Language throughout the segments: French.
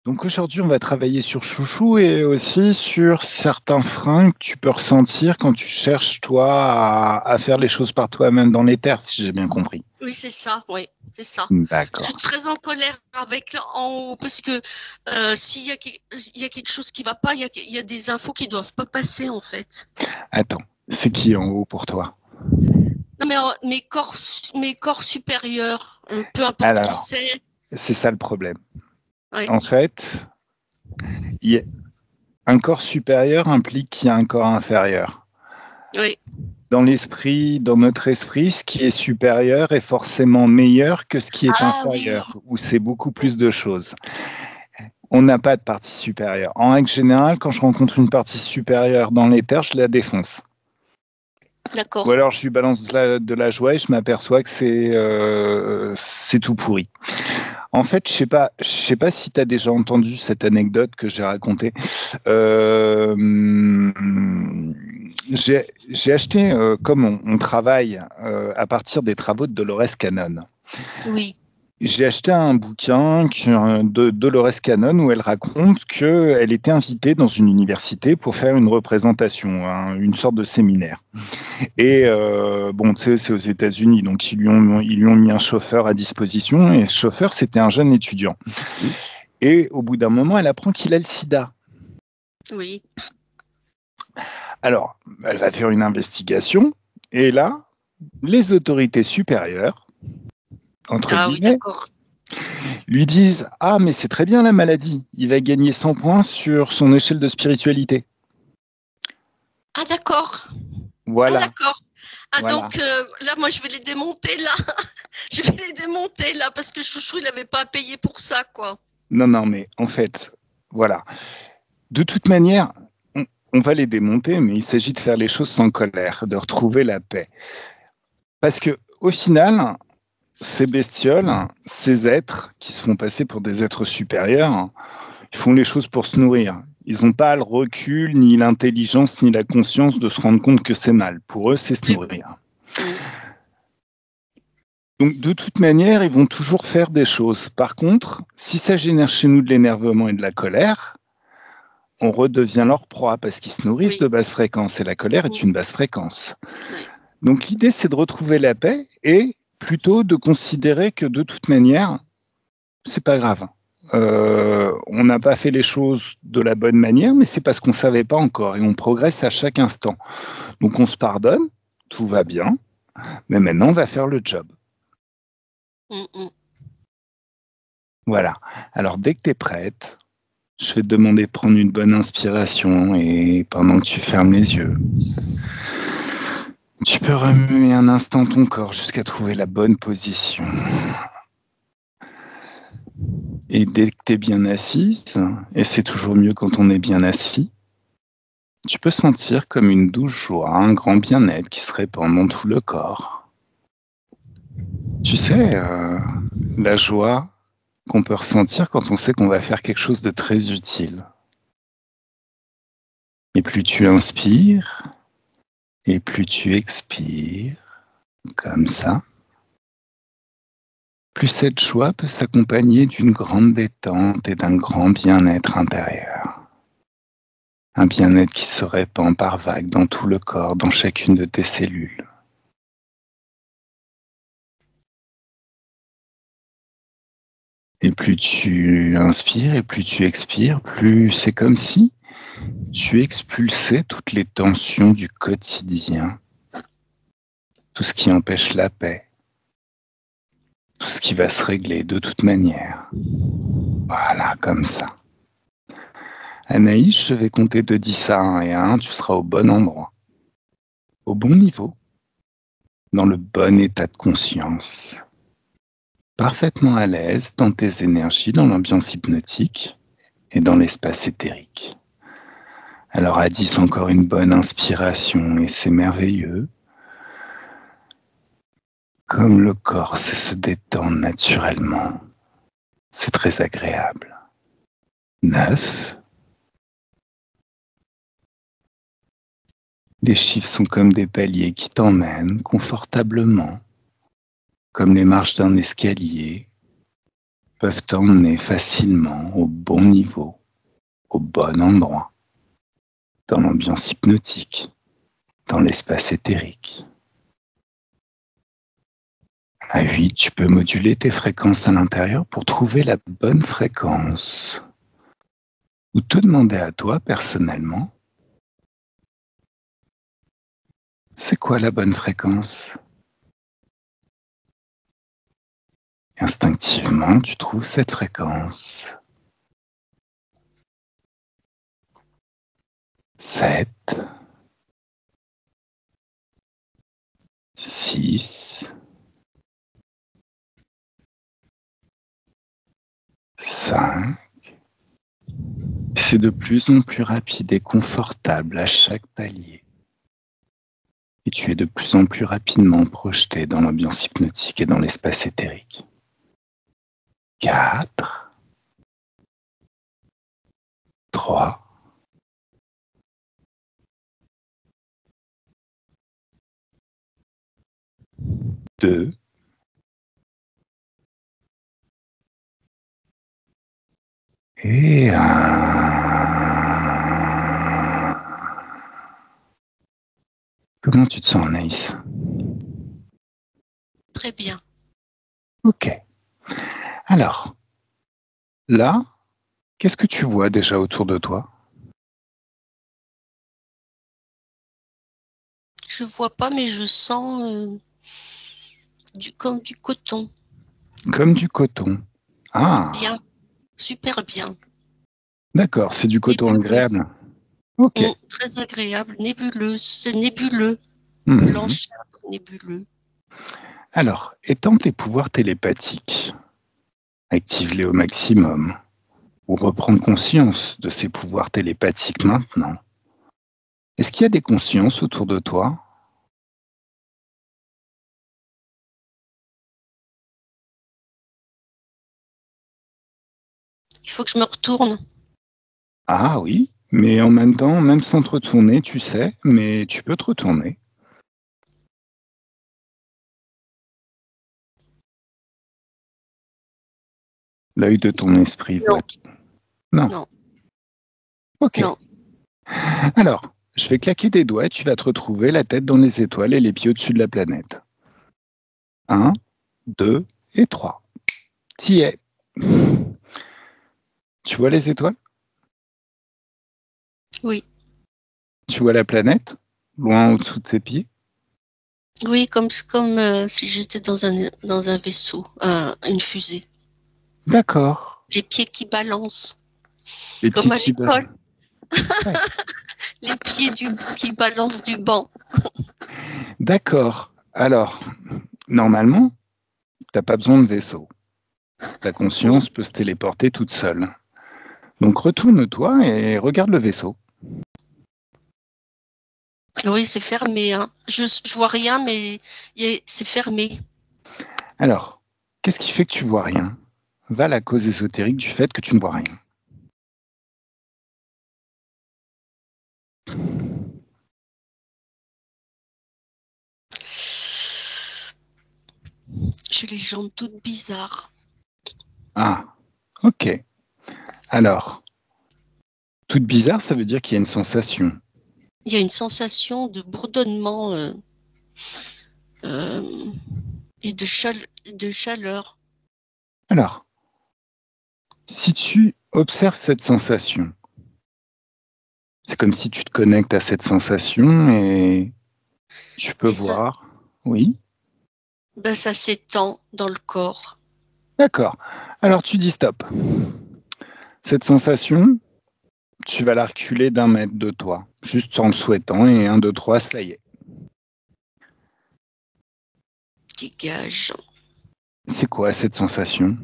Donc aujourd'hui, on va travailler sur chouchou et aussi sur certains freins que tu peux ressentir quand tu cherches, toi, à faire les choses par toi-même dans les terres, si j'ai bien compris. Oui, c'est ça, oui, c'est ça. Je suis D'accord. très en colère avec en haut parce que s'il y a, il y a quelque chose qui va pas, il y a des infos qui doivent pas passer en fait. Attends, c'est qui en haut pour toi? Non, mais mes corps supérieurs, peu importe qui Alors, c'est. c'est ça le problème. Oui, En fait, il y a- un corps supérieur implique qu'il y a un corps inférieur. oui. Dans l'esprit, dans notre esprit, ce qui est supérieur est forcément meilleur que ce qui est Ah oui. inférieur, où c'est beaucoup plus de choses. On n'a pas de partie supérieure. En règle générale, quand je rencontre une partie supérieure dans l'éther, je la défonce. Ou D'accord. alors je lui balance de la joie et je m'aperçois que c'est tout pourri. En fait, je sais pas si tu as déjà entendu cette anecdote que j'ai racontée. Euh, j'ai acheté, comme on travaille à partir des travaux de Dolores Cannon, Oui. j'ai acheté un bouquin de Dolores Cannon où elle raconte qu'elle était invitée dans une université pour faire une représentation, une sorte de séminaire. Et bon, tu sais, c'est aux États-Unis, donc ils lui ont mis un chauffeur à disposition, et ce chauffeur, c'était un jeune étudiant. Et au bout d'un moment, elle apprend qu'il a le sida. Oui. Alors, elle va faire une investigation, et là, les autorités supérieures, entre Ah oui, guillemets, d'accord. lui disent: Ah, mais c'est très bien la maladie, il va gagner 100 points sur son échelle de spiritualité. Ah d'accord. Ah Voilà, d'accord. Ah voilà. donc là, moi, je vais les démonter là. Je vais les démonter là parce que Chouchou, il n'avait pas à payer pour ça, quoi. Non, non, mais en fait, voilà. De toute manière, on va les démonter, mais il s'agit de faire les choses sans colère, de retrouver la paix. Parce que, au final, ces bestioles, ces êtres qui se font passer pour des êtres supérieurs, ils font les choses pour se nourrir. Ils n'ont pas le recul, ni l'intelligence, ni la conscience de se rendre compte que c'est mal. Pour eux, c'est se Oui. nourrir. Mm. Donc, de toute manière, ils vont toujours faire des choses. Par contre, si ça génère chez nous de l'énervement et de la colère, on redevient leur proie parce qu'ils se nourrissent de Oui. basse fréquence et la colère est Mm. une basse fréquence. Oui. Donc l'idée, c'est de retrouver la paix et plutôt de considérer que de toute manière, c'est pas grave. On n'a pas fait les choses de la bonne manière, mais c'est parce qu'on savait pas encore et on progresse à chaque instant. Donc on se pardonne, tout va bien, mais maintenant on va faire le job. Mm, mm. Voilà. Alors dès que tu es prête, je vais te demander de prendre une bonne inspiration et pendant que tu fermes les yeux, tu peux remuer un instant ton corps jusqu'à trouver la bonne position. Et dès que tu es bien assise, et c'est toujours mieux quand on est bien assis, tu peux sentir comme une douce joie, un grand bien-être qui se répand dans tout le corps. Tu sais, la joie qu'on peut ressentir quand on sait qu'on va faire quelque chose de très utile. Et plus tu inspires, et plus tu expires, comme ça, plus cette joie peut s'accompagner d'une grande détente et d'un grand bien-être intérieur. Un bien-être qui se répand par vagues dans tout le corps, dans chacune de tes cellules. Et plus tu inspires et plus tu expires, plus c'est comme si tu expulsais toutes les tensions du quotidien, tout ce qui empêche la paix, tout ce qui va se régler de toute manière. Voilà, comme ça. Anaïs, je vais compter de 10 à 1 et à 1, tu seras au bon endroit, au bon niveau, dans le bon état de conscience, parfaitement à l'aise dans tes énergies, dans l'ambiance hypnotique et dans l'espace éthérique. Alors à 10, encore une bonne inspiration et c'est merveilleux. Comme le corps sait se détendre naturellement, c'est très agréable. 9. Les chiffres sont comme des paliers qui t'emmènent confortablement, comme les marches d'un escalier, peuvent t'emmener facilement au bon niveau, au bon endroit, dans l'ambiance hypnotique, dans l'espace éthérique. À 8, tu peux moduler tes fréquences à l'intérieur pour trouver la bonne fréquence. Ou te demander à toi, personnellement, c'est quoi la bonne fréquence? Instinctivement, tu trouves cette fréquence. 7, 6, 5. C'est de plus en plus rapide et confortable à chaque palier. Et tu es de plus en plus rapidement projeté dans l'ambiance hypnotique et dans l'espace éthérique. 4, 3, 2, et 1. Comment tu te sens, Anaïs? Très bien. Ok. Alors, là, qu'est-ce que tu vois déjà autour de toi? Je vois pas, mais je sens comme du coton. Comme du coton. Ah, Bien, super bien. d'accord, c'est du coton Nébuleux. agréable. Ok. Très agréable, nébuleux. C'est nébuleux. Mhm. Blanchâtre, nébuleux. Alors, étends tes pouvoirs télépathiques. Active-les au maximum. Ou reprendre conscience de ces pouvoirs télépathiques maintenant. Est-ce qu'il y a des consciences autour de toi? Il faut que je me retourne. Ah oui, mais en même temps, même sans te retourner, tu sais, mais tu peux te retourner. L'œil de ton esprit Non, voit tout. Non. non, Ok. non. Alors, je vais claquer des doigts et tu vas te retrouver la tête dans les étoiles et les pieds au-dessus de la planète. 1, 2 et 3. T'y es. Tu vois les étoiles? Oui, Tu vois la planète? Loin au-dessous de tes pieds? oui, comme si j'étais dans un vaisseau, une fusée. D'accord. Les pieds qui balancent, Les comme pieds à qui l'école. battent. Ouais. Les pieds qui balancent du banc. D'accord. Alors, normalement, tu n'as pas besoin de vaisseau. Ta conscience peut se téléporter toute seule. Donc retourne-toi et regarde le vaisseau. Oui, c'est fermé. Hein. Je vois rien, mais c'est fermé. Alors, qu'est-ce qui fait que tu vois rien? Va à la cause ésotérique du fait que tu ne vois rien. J'ai les jambes toutes bizarres. Ah, ok. Alors, toute bizarre, ça veut dire qu'il y a une sensation. Il y a une sensation de bourdonnement euh, et de chaleur. Alors, si tu observes cette sensation, c'est comme si tu te connectes à cette sensation et tu peux Et ça, voir. Oui, ben, ça s'étend dans le corps. d'accord. Alors tu dis stop. Cette sensation, tu vas la reculer d'1 mètre de toi, juste en le souhaitant, et 1, 2, 3, ça y est. Dégage. C'est quoi cette sensation?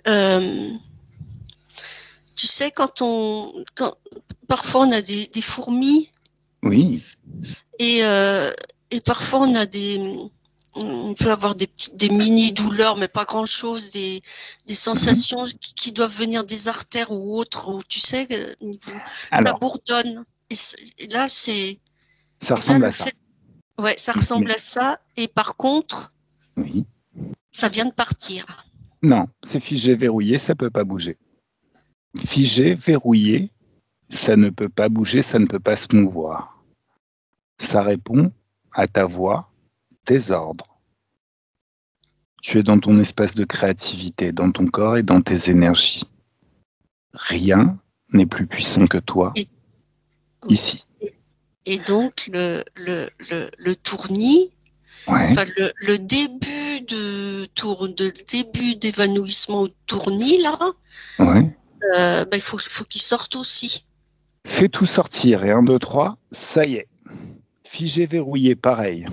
Euh, tu sais, parfois on a des fourmis Oui. et, euh, et parfois on peut avoir des mini douleurs, mais pas grand chose, des Mhm. sensations qui doivent venir des artères ou autres, ou tu sais, ça Alors, bourdonne. Et là, c'est Ça Et là, ressemble à ça. Ouais, ça ressemble Mais à ça. Et par contre, oui. ça vient de partir. Non, c'est figé, verrouillé, ça ne peut pas bouger. Figé, verrouillé, ça ne peut pas bouger, ça ne peut pas se mouvoir. Ça répond à ta voix, tes ordres. Tu es dans ton espace de créativité, dans ton corps et dans tes énergies. Rien n'est plus puissant que toi, Et, oui. ici. Et donc, le tournis, Ouais, enfin, le début de début d'évanouissement au tournis, là, ouais. il faut qu'il sorte aussi. Fais tout sortir et 1, 2, 3, ça y est. Figé, verrouillé, pareil.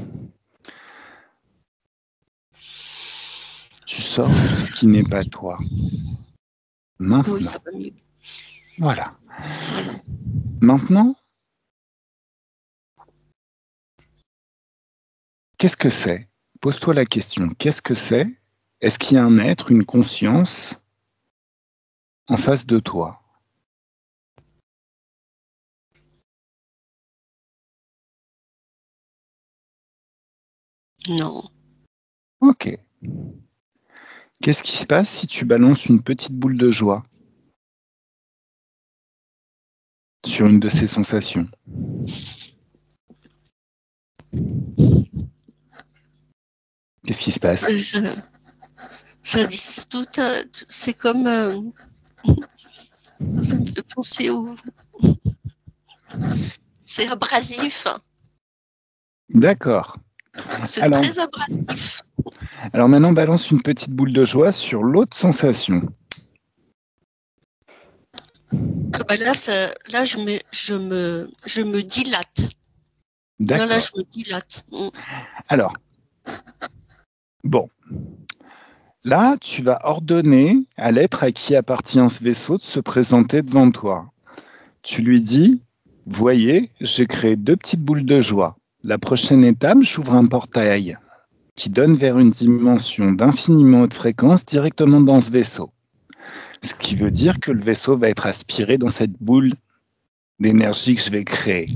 Tu sors tout ce qui n'est pas toi. Maintenant. Oui, ça va mieux. Voilà. Voilà. Maintenant, qu'est-ce que c'est? Pose-toi la question. Qu'est-ce que c'est? Est-ce qu'il y a un être, une conscience en face de toi? Non. Ok. Qu'est-ce qui se passe si tu balances une petite boule de joie sur une de ces sensations? Qu'est-ce qui se passe? Ça dit tout, c'est comme, ça me fait penser au, c'est abrasif, D'accord. c'est Alors, très abrasif. alors maintenant, balance une petite boule de joie sur l'autre sensation. Là, je me dilate. Là, D'accord. je me dilate. Alors, bon. Là, tu vas ordonner à l'être à qui appartient ce vaisseau de se présenter devant toi. Tu lui dis, voyez, j'ai créé 2 petites boules de joie. La prochaine étape, j'ouvre un portail qui donne vers une dimension d'infiniment haute fréquence directement dans ce vaisseau. Ce qui veut dire que le vaisseau va être aspiré dans cette boule d'énergie que je vais créer.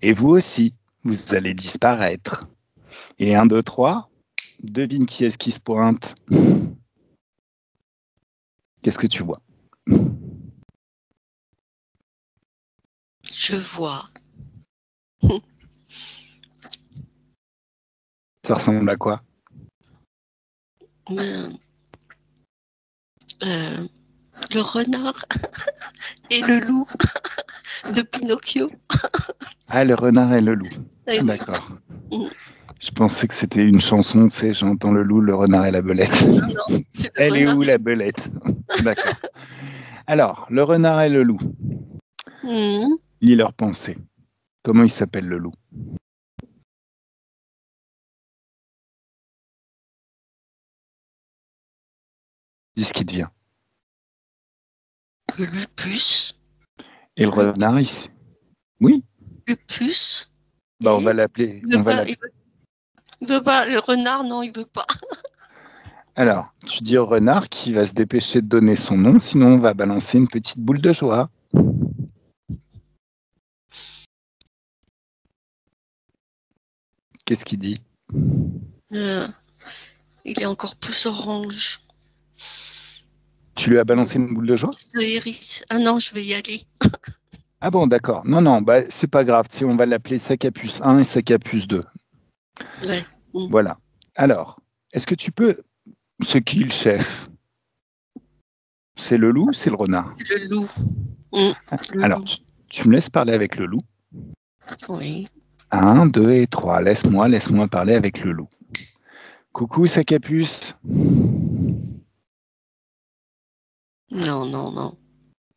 Et vous aussi, vous allez disparaître. Et 1, 2, 3, devine qui est-ce qui se pointe. Qu'est-ce que tu vois? Je vois. Ça ressemble à quoi? Le renard et le loup de Pinocchio. Ah, le renard et le loup. Et Ah, oui. d'accord. Je pensais que c'était une chanson, tu sais, j'entends le loup, le renard et la belette. Non, c'est le Elle est renard. où la belette? D'accord. Alors, le renard et le loup, lis leurs pensées. Comment il s'appelle le loup? Dis ce qui te vient. Le lupus. Et le renard ici? Oui, Lupus. bah, on Et va l'appeler. il veut pas. Le renard, non, il veut pas. Alors, tu dis au renard qu'il va se dépêcher de donner son nom, sinon on va balancer une petite boule de joie. Qu'est-ce qu'il dit? Il est encore plus orange. Tu lui as balancé une boule de joie? Ah non, je vais y aller. Ah bon, d'accord. Non, non, bah, c'est pas grave. Tu sais, on va l'appeler Sacapus 1 et Sacapus 2. Ouais. Voilà. Alors, est-ce que tu peux... C'est qui le chef? C'est le loup ou c'est le renard? C'est le loup. Alors, tu me laisses parler avec le loup. Oui. 1, 2 et 3. Laisse-moi parler avec le loup. Coucou, Sacapus. Non, non, non.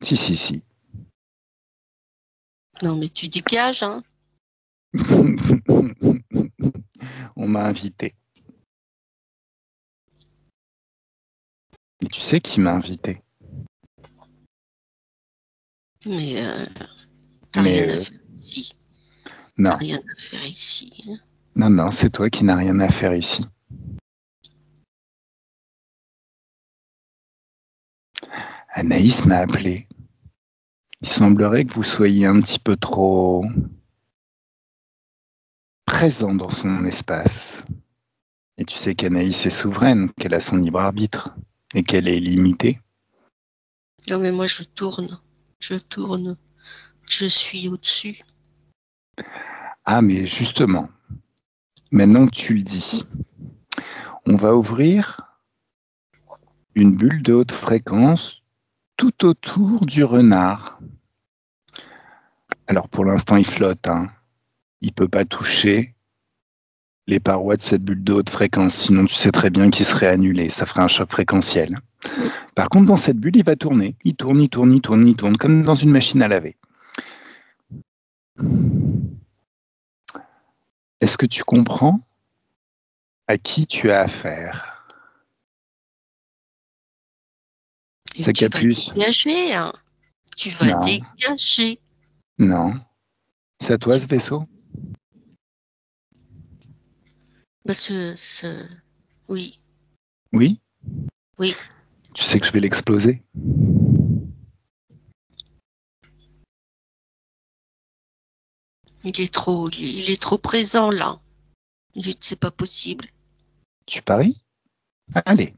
Si, si, si. Non, mais tu dégages, hein. On m'a invité. Et tu sais qui m'a invité? Mais t'as rien à faire ici. Non. T'as rien à faire ici. Hein. Non, non, c'est toi qui n'as rien à faire ici. Anaïs m'a appelé. Il semblerait que vous soyez un petit peu trop présent dans son espace. Et tu sais qu'Anaïs est souveraine, qu'elle a son libre arbitre et qu'elle est limitée. Non, mais moi, je tourne. Je suis au-dessus. Ah, mais justement, maintenant que tu le dis, on va ouvrir une bulle de haute fréquence tout autour du renard. Alors pour l'instant, il flotte, hein. Il ne peut pas toucher les parois de cette bulle de haute fréquence, sinon tu sais très bien qu'il serait annulé, ça ferait un choc fréquentiel. Par contre, dans cette bulle, il va tourner. Il tourne, comme dans une machine à laver. Est-ce que tu comprends à qui tu as affaire? Et tu vas dégager, hein. Tu vas Non. dégager. Non. C'est à toi ce vaisseau? Oui. Oui? Oui. Tu sais que je vais l'exploser? Il est trop présent là. C'est pas possible. Tu paries? Allez.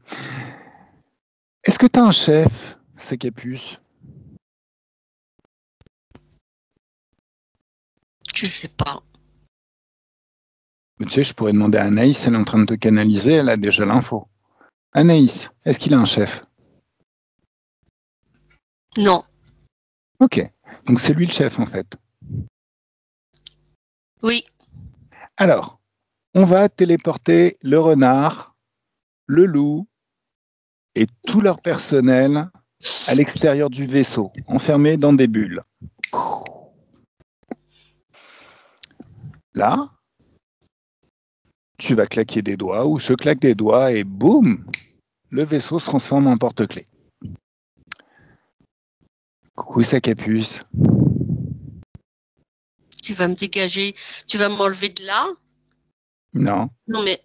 Est-ce que tu as un chef, Sacapus? Je sais pas. Tu sais, je pourrais demander à Anaïs, elle est en train de te canaliser, elle a déjà l'info. Anaïs, est-ce qu'il a un chef? Non. Ok, donc c'est lui le chef en fait. Oui. Alors, on va téléporter le renard, le loup et tout leur personnel à l'extérieur du vaisseau, enfermés dans des bulles. Là, tu vas claquer des doigts ou je claque des doigts et boum, le vaisseau se transforme en porte-clés. Coucou Sacapus. Tu vas me dégager. Tu vas m'enlever de là? Non. Non, mais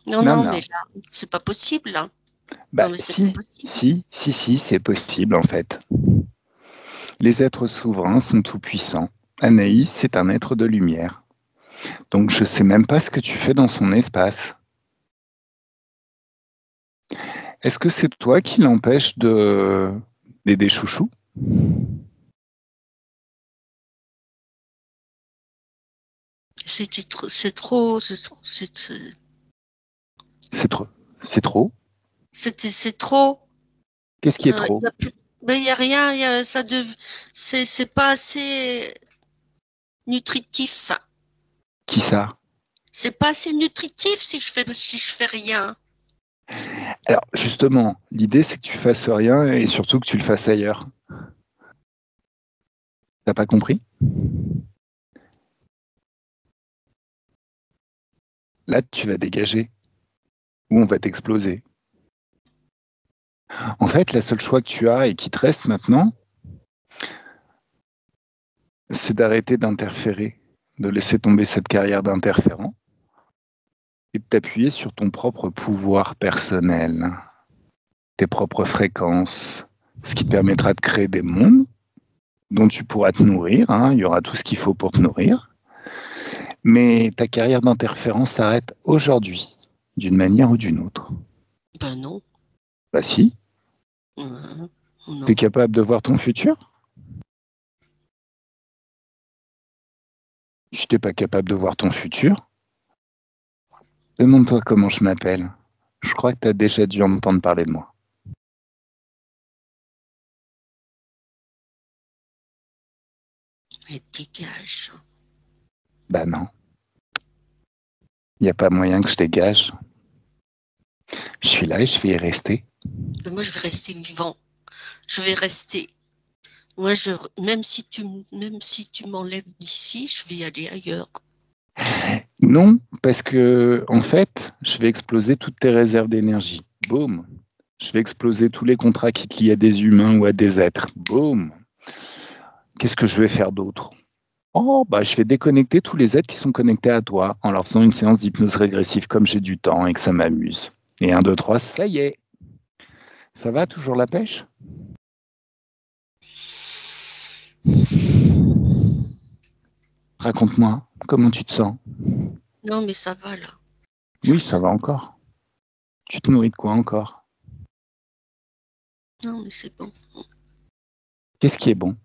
là, c'est pas possible là. Bah, Non, mais c'est si, pas possible. si, c'est possible en fait. Les êtres souverains sont tout-puissants. Anaïs, c'est un être de lumière. Donc je sais même pas ce que tu fais dans son espace. Est-ce que c'est toi qui l'empêche d'aider Chouchou? C'est trop. C'est trop? C'est trop. Qu'est-ce qui est trop? Il y a rien. C'est pas assez nutritif. Qui ça? C'est pas assez nutritif si je fais rien. Alors justement, l'idée c'est que tu fasses rien et surtout que tu le fasses ailleurs. T'as pas compris? Là, tu vas dégager ou on va t'exploser. En fait, la seule choix que tu as et qui te reste maintenant, c'est d'arrêter d'interférer, de laisser tomber cette carrière d'interférent et de t'appuyer sur ton propre pouvoir personnel, tes propres fréquences, ce qui te permettra de créer des mondes dont tu pourras te nourrir, hein, il y aura tout ce qu'il faut pour te nourrir, mais ta carrière d'interférent s'arrête aujourd'hui, d'une manière ou d'une autre. Ben non. Bah si. Non. T'es capable de voir ton futur? Si t'es pas capable de voir ton futur, demande-toi comment je m'appelle. Je crois que tu as déjà dû entendre parler de moi. Mais dégage. Bah non. Il n'y a pas moyen que je dégage. Je suis là et je vais y rester. Moi, je vais rester vivant. Je vais rester. Moi, même si tu m'enlèves d'ici, je vais aller ailleurs. Non, parce que en fait, je vais exploser toutes tes réserves d'énergie. Boum. Je vais exploser tous les contrats qui te lient à des humains ou à des êtres. Boum. Qu'est-ce que je vais faire d'autre? Oh, bah, je vais déconnecter tous les êtres qui sont connectés à toi en leur faisant une séance d'hypnose régressive comme j'ai du temps et que ça m'amuse. Et 1, 2, 3, ça y est. Ça va, toujours la pêche? raconte-moi, comment tu te sens? Non, mais ça va là. Oui, ça va encore. Tu te nourris de quoi encore? Non, mais c'est bon. Qu'est-ce qui est bon?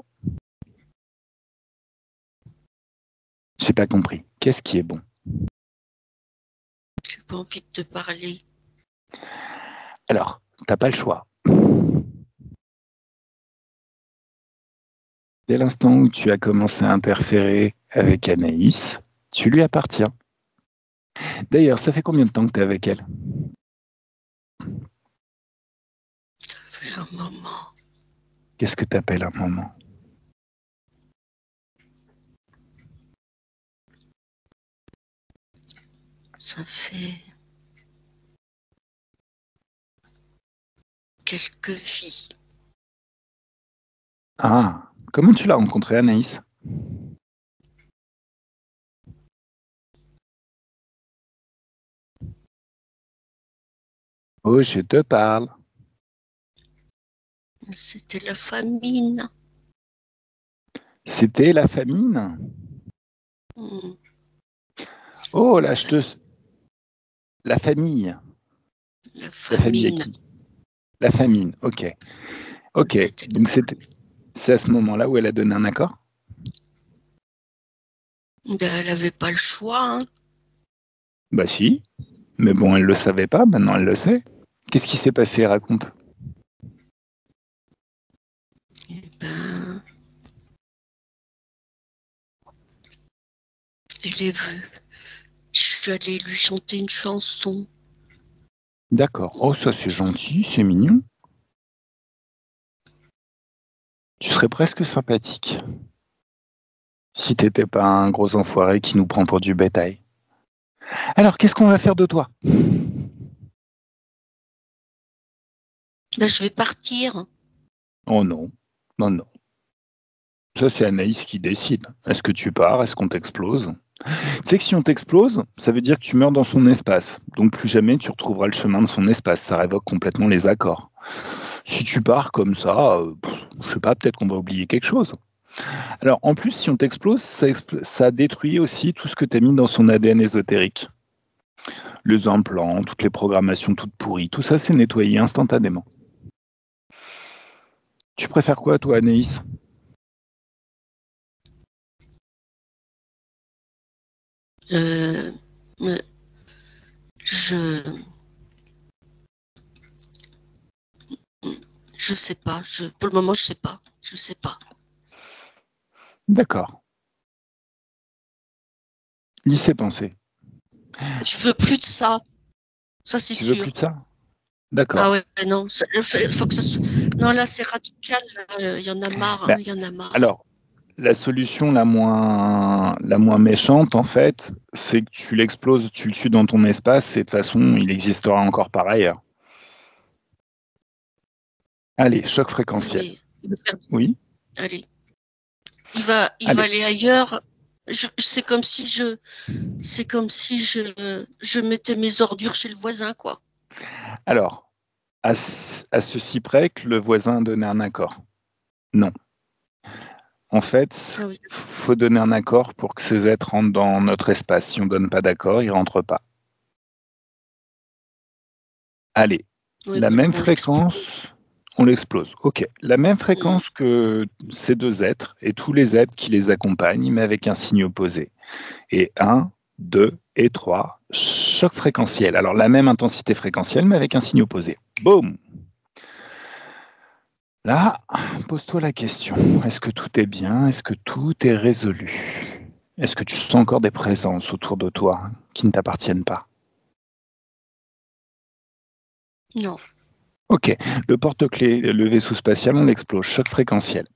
J'ai pas compris. Qu'est-ce qui est bon? J'ai pas envie de te parler. Alors, t'as pas le choix. Dès l'instant où tu as commencé à interférer avec Anaïs, tu lui appartiens. D'ailleurs, ça fait combien de temps que tu es avec elle? Ça fait un moment. Qu'est-ce que tu appelles un moment? Ça fait quelques vies. Ah, comment tu l'as rencontrée, Anaïs? Oh, je te parle. C'était la famine. C'était la famine? Hmm, Oh, La, là, fa- La famille. la La famille à famine. qui? La famine, ok. Ok, C'était donc c'est à ce moment-là où elle a donné un accord? Ben, elle n'avait pas le choix. Hein. Bah si, mais bon, elle le savait pas, maintenant elle le sait. Qu'est-ce qui s'est passé, raconte. Eh ben, elle est venue. Je suis allée lui chanter une chanson. D'accord, oh ça c'est gentil, c'est mignon. Tu serais presque sympathique. Si t'étais pas un gros enfoiré qui nous prend pour du bétail. Alors, qu'est-ce qu'on va faire de toi? Là, je vais partir. Oh non, non, non. Ça, c'est Anaïs qui décide. Est-ce que tu pars? Est-ce qu'on t'explose? Tu sais que si on t'explose, ça veut dire que tu meurs dans son espace. Donc plus jamais tu retrouveras le chemin de son espace. Ça révoque complètement les accords. Si tu pars comme ça, je sais pas, peut-être qu'on va oublier quelque chose. Alors en plus, si on t'explose, ça détruit aussi tout ce que tu as mis dans son ADN ésotérique. Les implants, toutes les programmations toutes pourries, tout ça c'est nettoyé instantanément. Tu préfères quoi, toi, Anaïs? Euh, me- je, je sais pas. Pour le moment, je sais pas. Je sais pas. D'accord. Lycée pensée. Je veux plus de ça. Ça, c'est Tu veux plus sûr. de ça? Ah D'accord. ouais, non. Faut que ça soit... Non, là, c'est radical. Il y en a marre. Ben, Il y en a marre. alors, la solution la moins méchante, en fait, c'est que tu l'exploses, tu le tues dans ton espace, et de toute façon, il existera encore par ailleurs. Allez, choc fréquentiel. Allez, il va faire- Oui? allez. Il va Allez. aller ailleurs. C'est comme si je mettais mes ordures chez le voisin, quoi. Alors, à ceci près que le voisin a donné un accord. Non. En fait, Ah oui, faut donner un accord pour que ces êtres rentrent dans notre espace. Si on ne donne pas d'accord, ils ne rentrent pas. Allez, oui, la ben, même on l'explose. fréquence, on l'explose. Ok, la même Mm. fréquence que ces deux êtres et tous les êtres qui les accompagnent, mais avec un signe opposé. Et 1, 2 et 3, choc fréquentiel. Alors la même intensité fréquentielle, mais avec un signe opposé. Boum! Là, pose-toi la question. Est-ce que tout est bien? Est-ce que tout est résolu? Est-ce que tu sens encore des présences autour de toi qui ne t'appartiennent pas? Non. Ok, le porte-clés, le vaisseau spatial, on l'explose, choc fréquentiel.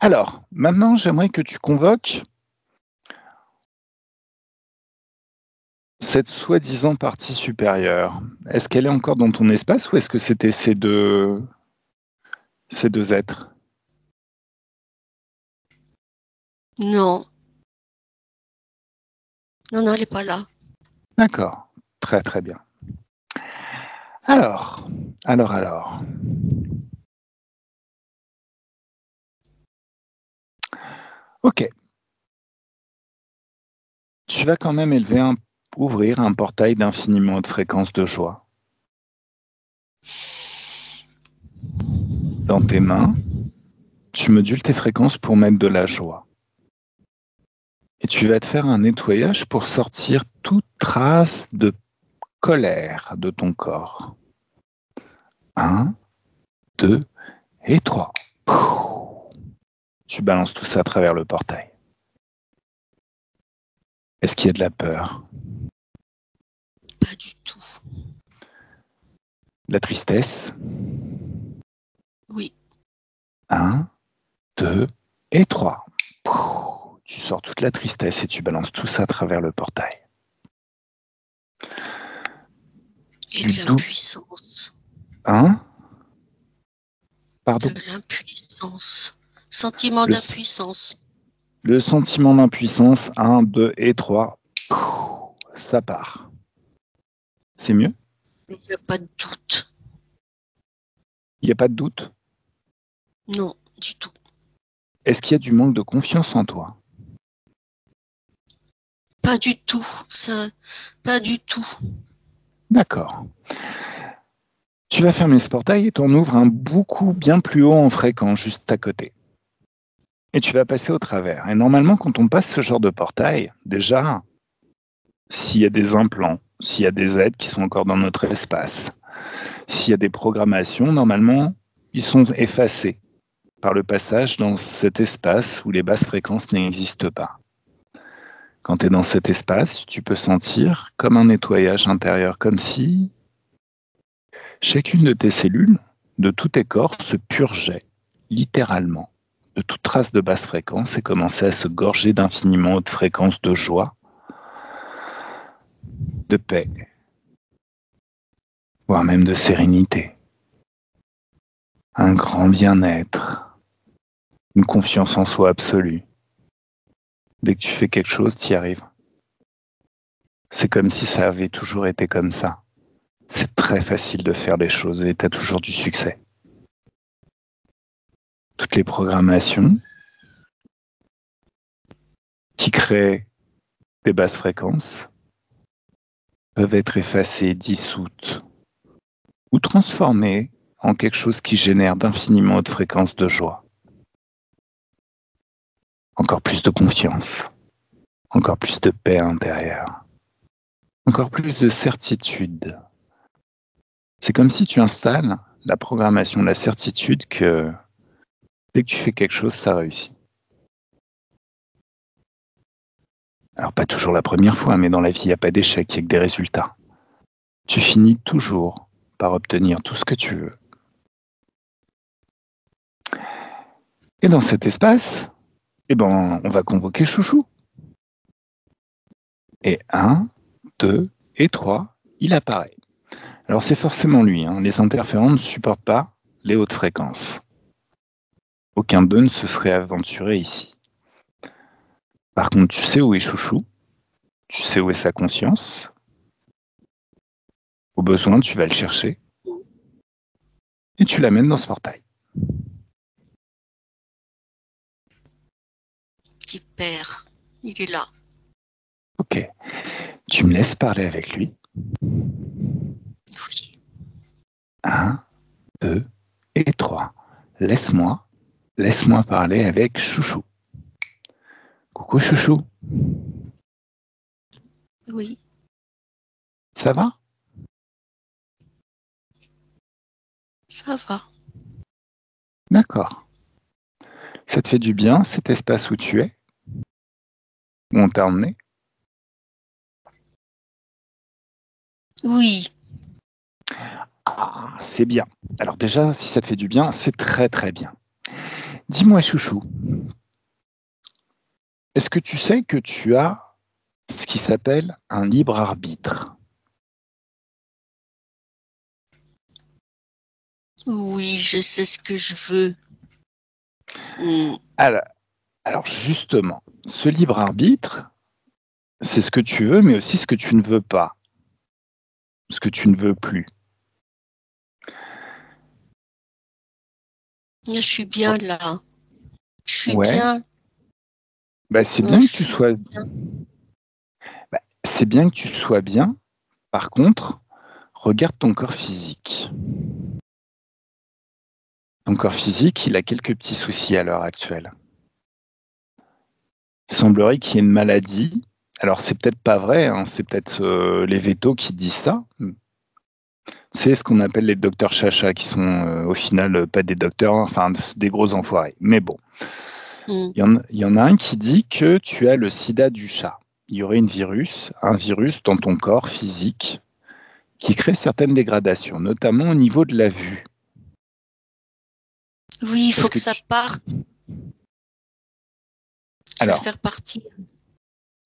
Alors, maintenant, j'aimerais que tu convoques cette soi-disant partie supérieure. Est-ce qu'elle est encore dans ton espace ou est-ce que c'était ces deux êtres? Non. Non, non, elle n'est pas là. D'accord, très très bien. Alors, alors. Ok, tu vas quand même ouvrir un portail d'infiniment haute fréquence de joie. Dans tes mains, tu modules tes fréquences pour mettre de la joie. Et tu vas te faire un nettoyage pour sortir toute trace de colère de ton corps. 1, 2 et 3. Tu balances tout ça à travers le portail. Est-ce qu'il y a de la peur? Pas du tout. De la tristesse? Oui. 1, 2 et 3. Tu sors toute la tristesse et tu balances tout ça à travers le portail. Et de l'impuissance. Hein? Pardon? De l'impuissance. Sentiment d'impuissance. Le sentiment d'impuissance, 1, 2 et 3. Ça part. C'est mieux? Mais il n'y a pas de doute. Il n'y a pas de doute? Non, du tout. Est-ce qu'il y a du manque de confiance en toi? Pas du tout. Ça, pas du tout. D'accord. Tu vas fermer ce portail et t'en ouvres un beaucoup bien plus haut en fréquence juste à côté. Et tu vas passer au travers. Et normalement, quand on passe ce genre de portail, déjà, s'il y a des implants, s'il y a des aides qui sont encore dans notre espace, s'il y a des programmations, normalement, ils sont effacés par le passage dans cet espace où les basses fréquences n'existent pas. Quand tu es dans cet espace, tu peux sentir comme un nettoyage intérieur, comme si chacune de tes cellules, de tous tes corps, se purgeait littéralement de toute trace de basse fréquence et commençait à se gorger d'infiniment haute fréquence de joie, de paix, voire même de sérénité. Un grand bien-être, une confiance en soi absolue. Dès que tu fais quelque chose, tu y arrives. C'est comme si ça avait toujours été comme ça. C'est très facile de faire les choses et tu as toujours du succès. Toutes les programmations qui créent des basses fréquences peuvent être effacées, dissoutes ou transformées en quelque chose qui génère d'infiniment haute fréquence de joie. Encore plus de confiance, encore plus de paix intérieure, encore plus de certitude. C'est comme si tu installes la programmation, la certitude que dès que tu fais quelque chose, ça réussit. Alors pas toujours la première fois, mais dans la vie, il n'y a pas d'échec, il n'y a que des résultats. Tu finis toujours par obtenir tout ce que tu veux. Et dans cet espace, on va convoquer Chouchou. Et 1, 2 et 3, il apparaît. Alors c'est forcément lui, hein. Les interférents ne supportent pas les hautes fréquences. Aucun d'eux ne se serait aventuré ici. Par contre, tu sais où est Chouchou, tu sais où est sa conscience. Au besoin, tu vas le chercher et tu l'amènes dans ce portail. Super, il est là. Ok, tu me laisses parler avec lui. Oui. 1, 2 et 3. Laisse-moi parler avec Chouchou. Coucou Chouchou. Oui. Ça va? Ça va. D'accord. Ça te fait du bien, cet espace où tu es? Où on t'a emmené? Oui. Ah, c'est bien. Alors déjà, si ça te fait du bien, c'est très très bien. Dis-moi Chouchou, est-ce que tu sais que tu as ce qui s'appelle un libre arbitre? Oui, je sais ce que je veux. Alors justement, ce libre arbitre, c'est ce que tu veux, mais aussi ce que tu ne veux pas, ce que tu ne veux plus. Je suis bien là. Je suis Ouais, bien. bah c'est bien que Je tu suis sois. bien. c'est bien que tu sois bien. Par contre, regarde ton corps physique. Ton corps physique, il a quelques petits soucis à l'heure actuelle. Il semblerait qu'il y ait une maladie. Alors, c'est peut-être pas vrai, hein, c'est peut-être les vétos qui disent ça. C'est ce qu'on appelle les docteurs chacha, qui sont au final pas des docteurs, enfin des gros enfoirés. Mais bon, Mm. il y en a un qui dit que tu as le sida du chat. Il y aurait un virus dans ton corps physique qui crée certaines dégradations, notamment au niveau de la vue. Oui, il faut Est-ce que que ça tu... parte. Je vais le Alors, faire partir.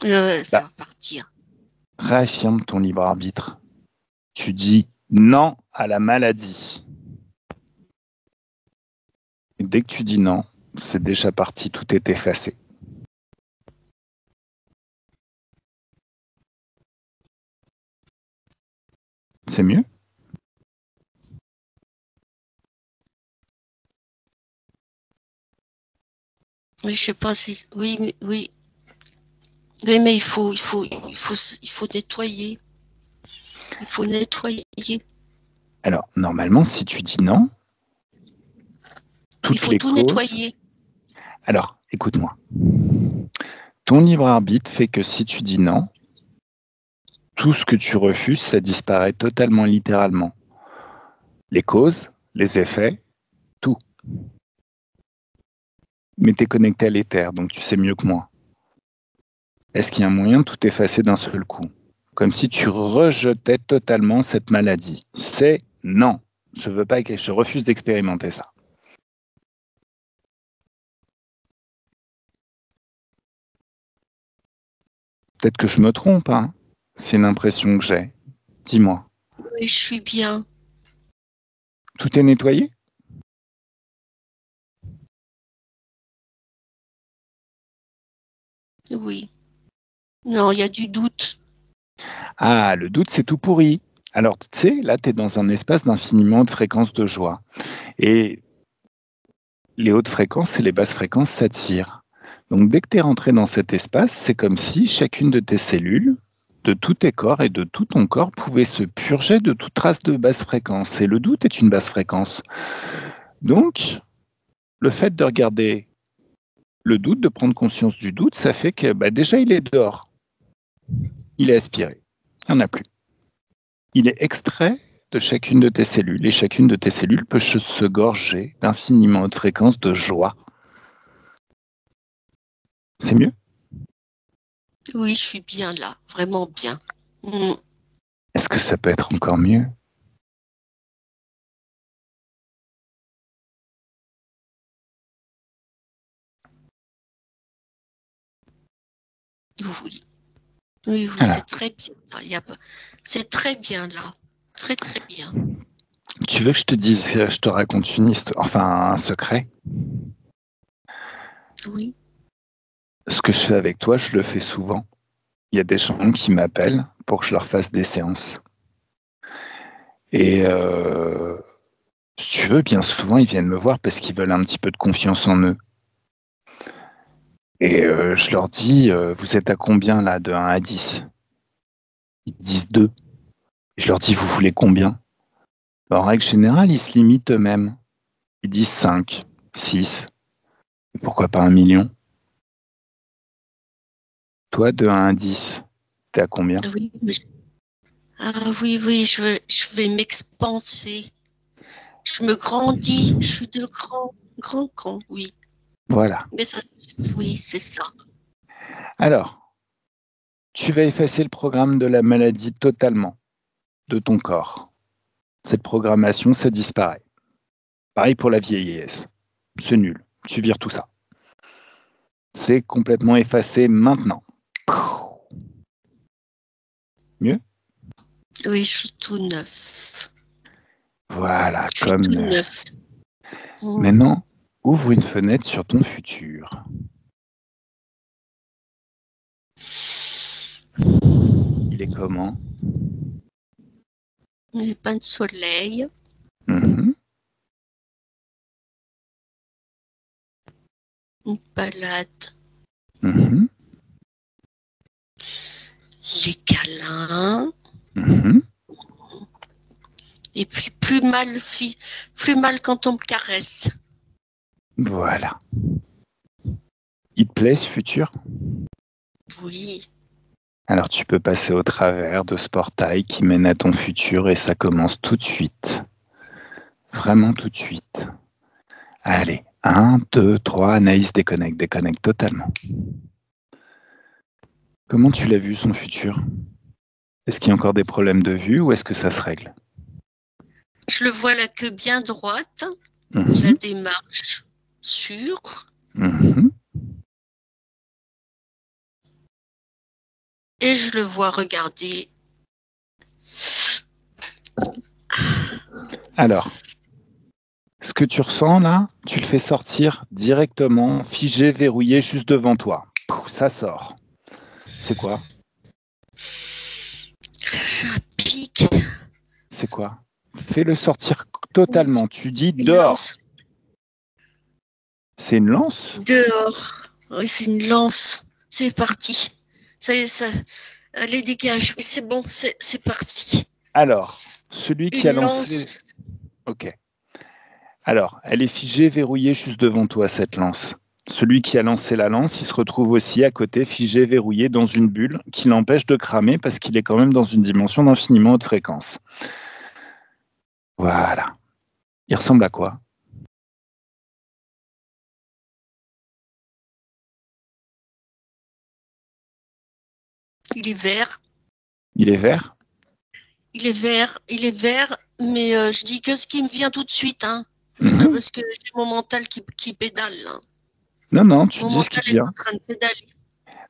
bah, Faire partir. réaffirme ton libre arbitre. Tu dis non à la maladie. Et dès que tu dis non, c'est déjà parti, tout est effacé. C'est mieux? Oui, je sais pas si. Oui, oui. Oui, mais il faut nettoyer. Il faut nettoyer. Alors, normalement, si tu dis non, Il toutes faut les tout causes... nettoyer. Alors, écoute-moi. Ton libre arbitre fait que si tu dis non, tout ce que tu refuses, ça disparaît totalement littéralement. Les causes, les effets, tout. Mais tu es connecté à l'éther, donc tu sais mieux que moi. Est-ce qu'il y a un moyen de tout effacer d'un seul coup? Comme si tu rejetais totalement cette maladie. C'est non. Je veux pas, je refuse d'expérimenter ça. Peut-être que je me trompe, hein. C'est une impression que j'ai. Dis-moi. Oui, je suis bien. Tout est nettoyé? Oui. Non, il y a du doute. Ah, le doute, c'est tout pourri. Alors, tu sais, là, tu es dans un espace d'infiniment de fréquences de joie. Et les hautes fréquences et les basses fréquences s'attirent. Donc, dès que tu es rentré dans cet espace, c'est comme si chacune de tes cellules, de tous tes corps et de tout ton corps pouvait se purger de toute trace de basse fréquence. Et le doute est une basse fréquence. Donc, le fait de regarder le doute, de prendre conscience du doute, ça fait que bah, déjà, il est dehors. Il est aspiré. Il n'y en a plus. Il est extrait de chacune de tes cellules. Et chacune de tes cellules peut se gorger d'infiniment haute fréquence de joie. C'est mieux? Oui, je suis bien là. Vraiment bien. Mm. Est-ce que ça peut être encore mieux? Oui. Oui, oui, c'est Alors, très bien. Là. C'est très bien là. Très, très bien. tu veux que je te dise, je te raconte une histoire, enfin un secret? Oui. Ce que je fais avec toi, je le fais souvent. Il y a des gens qui m'appellent pour que je leur fasse des séances. Et si tu veux, bien souvent, ils viennent me voir parce qu'ils veulent un petit peu de confiance en eux. Et je leur dis, vous êtes à combien là, de 1 à 10? Ils disent 2. Je leur dis, vous voulez combien? En règle générale, ils se limitent eux-mêmes. Ils disent 5, 6. Pourquoi pas 1 million? Toi, de 1 à 10, t'es à combien? Oui, ah oui, oui, je vais m'expanser. Je me grandis. Je suis de grand, oui. Voilà. Mais ça, oui, c'est ça. Alors, tu vas effacer le programme de la maladie totalement de ton corps. Cette programmation, ça disparaît. Pareil pour la vieillesse. C'est nul. Tu vires tout ça. C'est complètement effacé maintenant. Mieux? Oui, je suis tout neuf. Voilà, Je suis comme tout neuf. neuf. Mm. Maintenant, ouvre une fenêtre sur ton futur. Il est comment? Les bains de soleil. Mhm, Une balade. mhm. les câlins. Mhm. Et puis plus mal quand on me caresse. Voilà. Il te plaît ce futur? Oui. Alors tu peux passer au travers de ce portail qui mène à ton futur et ça commence tout de suite. Vraiment tout de suite. Allez, 1, 2, 3, Anaïs déconnecte totalement. Comment tu l'as vu son futur? Est-ce qu'il y a encore des problèmes de vue ou est-ce que ça se règle? Je le vois la queue bien droite, Mhm. la démarche sûre. Mhm. Et je le vois regarder. Alors, ce que tu ressens là, tu le fais sortir directement, figé, verrouillé, juste devant toi. Pouf, ça sort. C'est quoi? Ça pique. C'est quoi? Fais-le sortir totalement. Tu dis Une dehors. lance. C'est une lance? Dehors. Oui, c'est une lance. C'est parti. Ça y est, ça. Allez, dégage. Oui, c'est bon, c'est parti. Alors, celui qui a Une lancé... lance. Ok. Alors, elle est figée, verrouillée juste devant toi, cette lance. Celui qui a lancé la lance, il se retrouve aussi à côté, figé, verrouillé dans une bulle qui l'empêche de cramer parce qu'il est quand même dans une dimension d'infiniment haute fréquence. Voilà. Il ressemble à quoi? Il est vert. Il est vert? Il est vert, mais je dis que ce qui me vient tout de suite, hein, Mhm. parce que j'ai mon mental qui pédale. Là. Non, tu Mon dis ce qui mental est vient. en train de pédaler.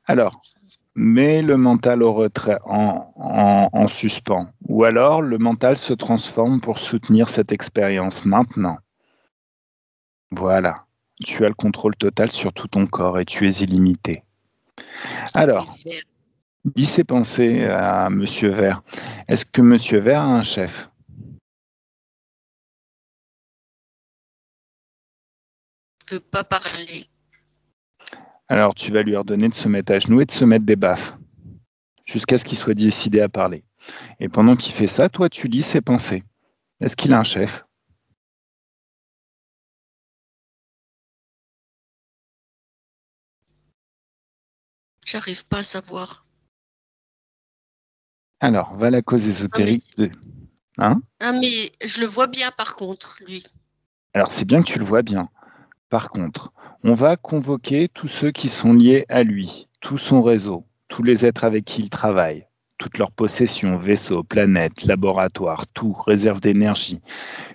Alors, mets le mental au retrait, en suspens. Ou alors, le mental se transforme pour soutenir cette expérience maintenant. Voilà. Tu as le contrôle total sur tout ton corps et tu es illimité. Alors, Il est vert. laissez penser à Monsieur Vert. Est-ce que Monsieur Vert a un chef? Il ne veut pas parler. Alors, tu vas lui ordonner de se mettre à genoux et de se mettre des baffes, jusqu'à ce qu'il soit décidé à parler. Et pendant qu'il fait ça, toi, tu lis ses pensées. Est-ce qu'il a un chef? J'arrive pas à savoir. Alors, va à la cause Ah mais, ésotérique de... Hein? mais je le vois bien par contre, lui. Alors, c'est bien que tu le vois bien. Par contre, on va convoquer tous ceux qui sont liés à lui, tout son réseau, tous les êtres avec qui il travaille, toutes leurs possessions, vaisseaux, planètes, laboratoires, tout, réserve d'énergie,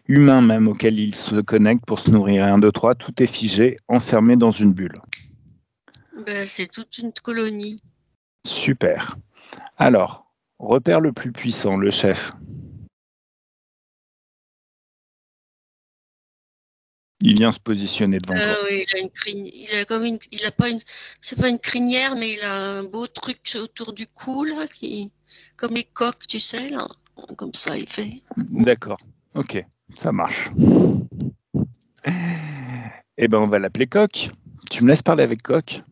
humains même auxquels il se connecte pour se nourrir. 1, 2, 3, tout est figé, enfermé dans une bulle. Ben, c'est toute une colonie. Super. Alors, repère le plus puissant, le chef. Il vient se positionner devant toi. Oui, il a une crinière. Il a comme une. Il a pas une. C'est pas une crinière, mais il a un beau truc autour du cou là, qui, comme les coqs, tu sais là. Comme ça, il fait. D'accord. Ok, ça marche. Eh ben, on va l'appeler Coq. Tu me laisses parler avec Coq?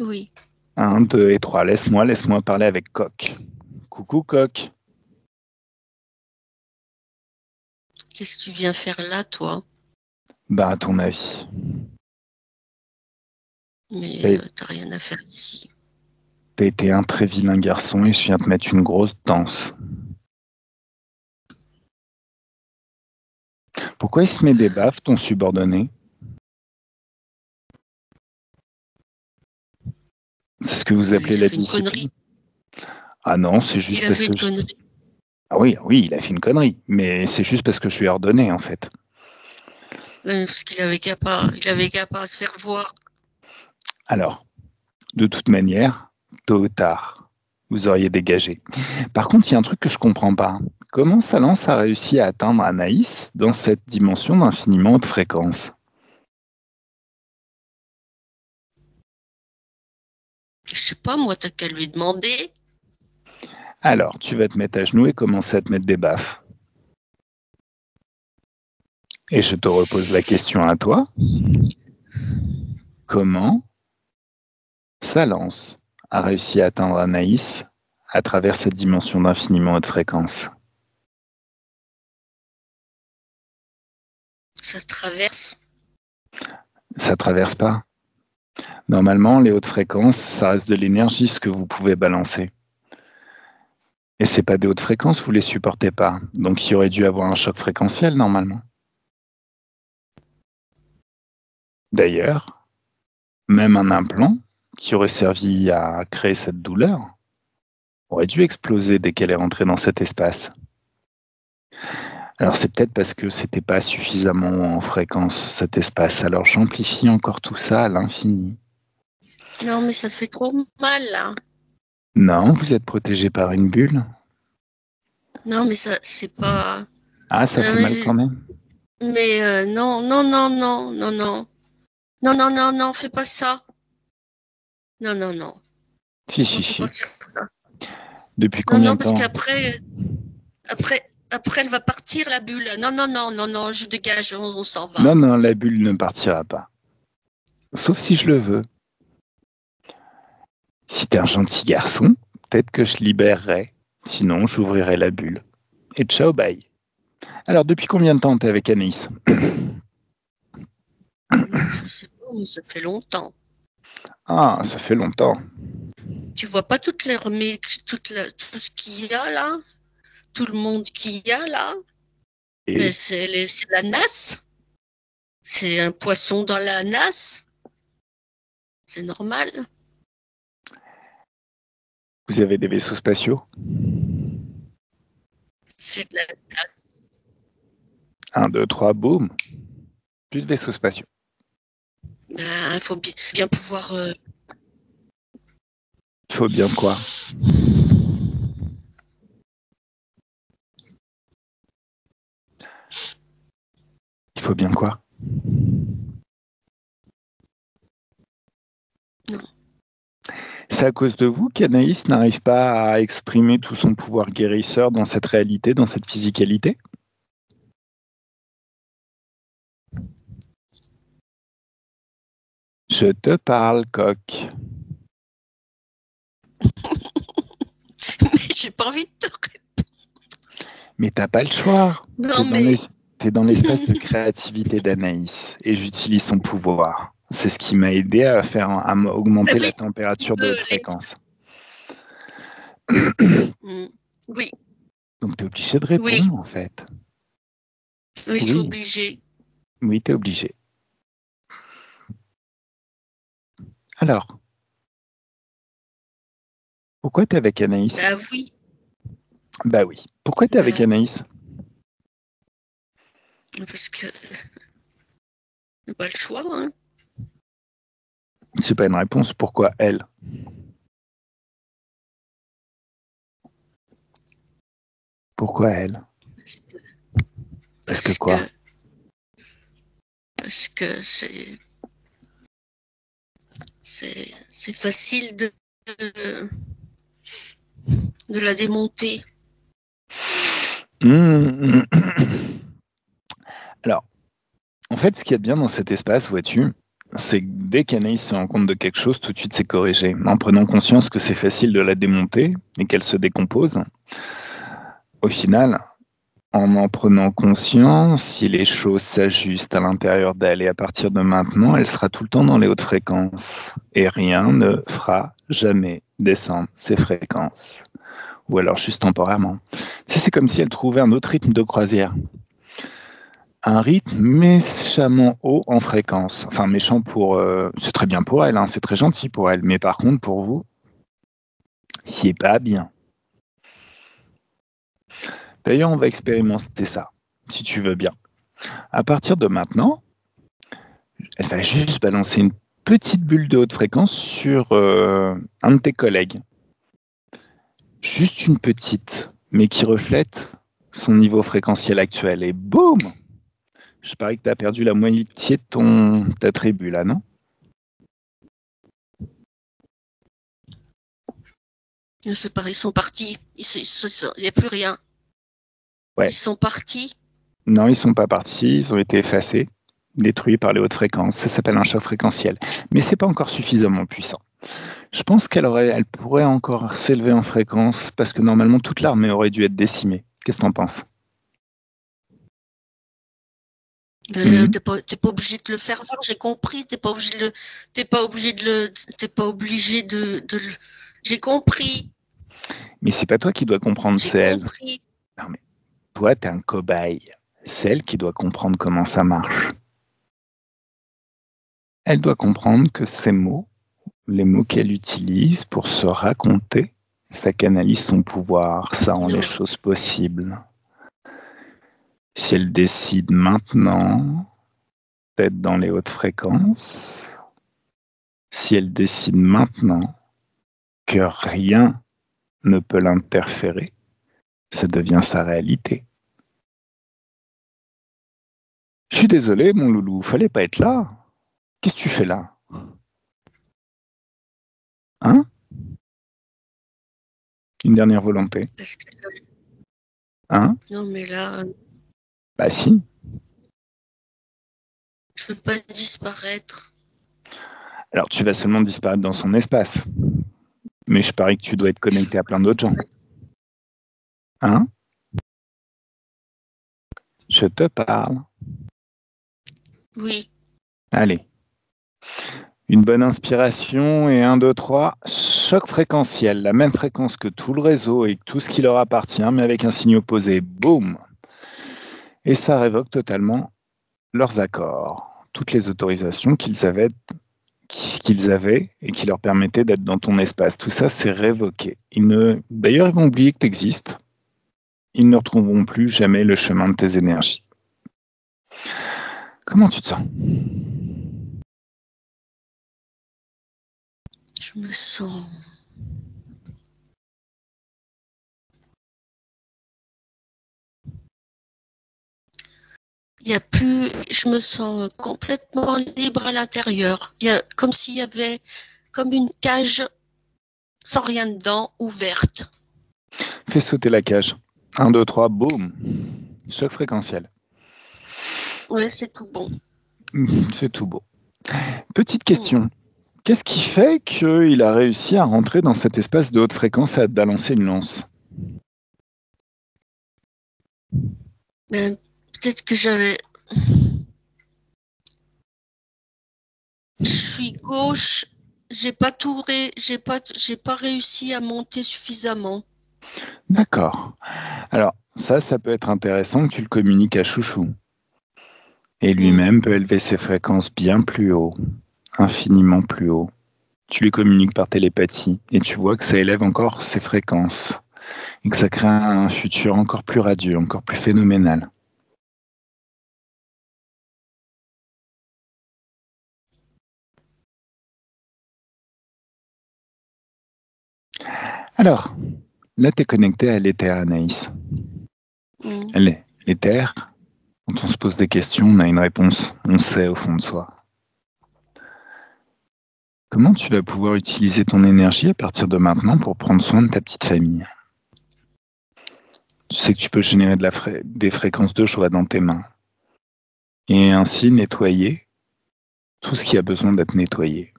Oui. 1, 2 et 3. Laisse-moi parler avec Coq. Coucou Coq. Qu'est-ce que tu viens faire là, toi? Ben, à ton avis. Mais T'as t'as rien à faire ici. t'as été un très vilain garçon et je viens te mettre une grosse danse. Pourquoi il se met des baffes, ton subordonné? C'est ce que vous appelez Il a la fait une discipline? connerie. Ah non, c'est juste Il a parce fait que une connerie. Ah oui, oui, il a fait une connerie, mais c'est juste parce que je lui ai ordonné, en fait. Parce il avait qu'à pas se faire voir. Alors, de toute manière, tôt ou tard, vous auriez dégagé. Par contre, il y a un truc que je comprends pas. Comment Salance a réussi à atteindre Anaïs dans cette dimension d'infiniment haute fréquence? Je sais pas, moi, t'as qu'à lui demander. Alors, tu vas te mettre à genoux et commencer à te mettre des baffes. Et je te repose la question à toi. Comment Salance a réussi à atteindre Anaïs à travers cette dimension d'infiniment haute fréquence? Ça traverse. Ça traverse pas. Normalement, les hautes fréquences, ça reste de l'énergie, ce que vous pouvez balancer. Et c'est pas des hautes fréquences, vous les supportez pas. Donc il aurait dû avoir un choc fréquentiel normalement. D'ailleurs, même un implant qui aurait servi à créer cette douleur aurait dû exploser dès qu'elle est rentrée dans cet espace. Alors c'est peut-être parce que c'était pas suffisamment en fréquence cet espace. Alors j'amplifie encore tout ça à l'infini. Non, mais ça fait trop mal, là. Non, vous êtes protégé par une bulle. Non, mais ça, c'est pas... Ah, ça Non, fait mal quand même. Mais non, non, non, non, non, non. Non, non, non, non, fais pas ça. Non, non, non. Si, Non, si, faut pas si. faire ça. Depuis Non, combien non, de parce temps? qu'après, elle va partir, la bulle. Non, non, non, non, non, je dégage, on s'en va. Non, non, la bulle ne partira pas. Sauf si je le veux. Si t'es un gentil garçon, peut-être que je libérerai. Sinon, j'ouvrirai la bulle. Et ciao, bye. Alors, depuis combien de temps t'es avec Anaïs? Je sais pas, mais ça fait longtemps. Ah, ça fait longtemps. Tu vois pas toutes les tout ce qu'il y a là, tout le monde qu'il y a là. Et Mais c'est la nasse. C'est un poisson dans la nasse. C'est normal. vous avez des vaisseaux spatiaux? C'est de la nasse. 1, 2, 3, boum. Plus de vaisseaux spatiaux. Il faut bien pouvoir. Il faut bien quoi? Il faut bien quoi? Non. C'est à cause de vous qu'Anaïs n'arrive pas à exprimer tout son pouvoir guérisseur dans cette réalité, dans cette physicalité? Je te parle, coq. Mais j'ai pas envie de te répondre. Mais t'as pas le choix. Non, mais. T'es dans l'espace de créativité d'Anaïs et j'utilise son pouvoir. C'est ce qui m'a aidé à augmenter la température de haute fréquence. Oui. Donc t'es obligé de répondre Oui. en fait. Oui, je suis obligée. Oui, t'es obligé. Alors, pourquoi t'es avec Anaïs? Bah oui. Bah oui. Pourquoi t'es avec Anaïs? Parce que pas le choix, hein. C'est pas une réponse. Pourquoi elle? Pourquoi elle? Parce que quoi? Parce que c'est facile de la démonter. Alors, en fait, ce qu'il y a de bien dans cet espace, vois-tu, c'est que dès qu'Anaïs se rend compte de quelque chose, tout de suite c'est corrigé. En prenant conscience que c'est facile de la démonter et qu'elle se décompose, au final, en prenant conscience, si les choses s'ajustent à l'intérieur d'elle et à partir de maintenant, elle sera tout le temps dans les hautes fréquences et rien ne fera jamais descendre ses fréquences. Ou alors juste temporairement. Tu sais, c'est comme si elle trouvait un autre rythme de croisière. Un rythme méchamment haut en fréquence. Enfin, méchant pour... c'est très bien pour elle, hein, c'est très gentil pour elle. Mais par contre, pour vous, c'est pas bien. D'ailleurs, on va expérimenter ça, si tu veux bien. À partir de maintenant, elle va juste balancer une petite bulle de haute fréquence sur un de tes collègues. Juste une petite, mais qui reflète son niveau fréquentiel actuel. Et boum! Je parie que tu as perdu la moitié de ta tribu, là, non? C'est pareil, ils sont partis. Il n'y a plus rien. Ouais. Ils sont partis. Non, ils ne sont pas partis. Ils ont été effacés, détruits par les hautes fréquences. Ça s'appelle un choc fréquentiel. Mais ce n'est pas encore suffisamment puissant. Je pense elle pourrait encore s'élever en fréquence parce que normalement toute l'armée aurait dû être décimée. Qu'est-ce que t'en penses? Mhm. T'es pas obligé de le faire voir, j'ai compris. T'es pas obligé de j'ai compris, Mais c'est pas toi qui dois comprendre, j'ai c'est elle. compris. Non, mais toi, t'es un cobaye. C'est elle qui doit comprendre comment ça marche. Elle doit comprendre que ces mots, les mots qu'elle utilise pour se raconter, ça canalise son pouvoir, ça rend les Non, choses possibles. Si elle décide maintenant d'être dans les hautes fréquences, si elle décide maintenant que rien ne peut l'interférer, ça devient sa réalité. Je suis désolé, mon loulou, fallait pas être là. Qu'est-ce que tu fais là? Hein? Une dernière volonté? parce que Hein? non, mais là, Bah si. je veux pas disparaître. Alors tu vas seulement disparaître dans son espace. Mais je parie que tu dois être Je connecté veux à pas plein d'autres gens. disparaître. Hein? Je te parle. Oui, Allez. Une bonne inspiration et 1, 2, 3. Choc fréquentiel. La même fréquence que tout le réseau et tout ce qui leur appartient, mais avec un signe opposé. Boum! Et ça révoque totalement leurs accords. Toutes les autorisations qu'ils avaient et qui leur permettaient d'être dans ton espace. Tout ça, c'est révoqué. D'ailleurs, ils vont oublier que tu existes. Ils ne retrouveront plus jamais le chemin de tes énergies. Comment tu te sens? je me sens. Il y a plus, je me sens complètement libre à l'intérieur. Il y a comme s'il y avait comme une cage sans rien dedans, ouverte. Fais sauter la cage. 1, 2, 3, boum. Choc fréquentiel. Ouais, c'est tout bon. C'est tout beau. Petite question. Qu'est-ce qui fait qu'il a réussi à rentrer dans cet espace de haute fréquence et à te balancer une lance? Mais peut-être que je suis gauche, j'ai pas réussi à monter suffisamment. D'accord. Alors, ça peut être intéressant que tu le communiques à Chouchou. Et Mm. lui-même peut élever ses fréquences bien plus haut, infiniment plus haut. Tu lui communiques par télépathie et tu vois que ça élève encore ses fréquences et que ça crée un futur encore plus radieux, encore plus phénoménal. Alors, là, tu es connecté à l'éther, Anaïs. Mm. L'éther, quand on se pose des questions, on a une réponse, on sait au fond de soi. Comment tu vas pouvoir utiliser ton énergie à partir de maintenant pour prendre soin de ta petite famille? Tu sais que tu peux générer des fréquences de joie dans tes mains et ainsi nettoyer tout ce qui a besoin d'être nettoyé.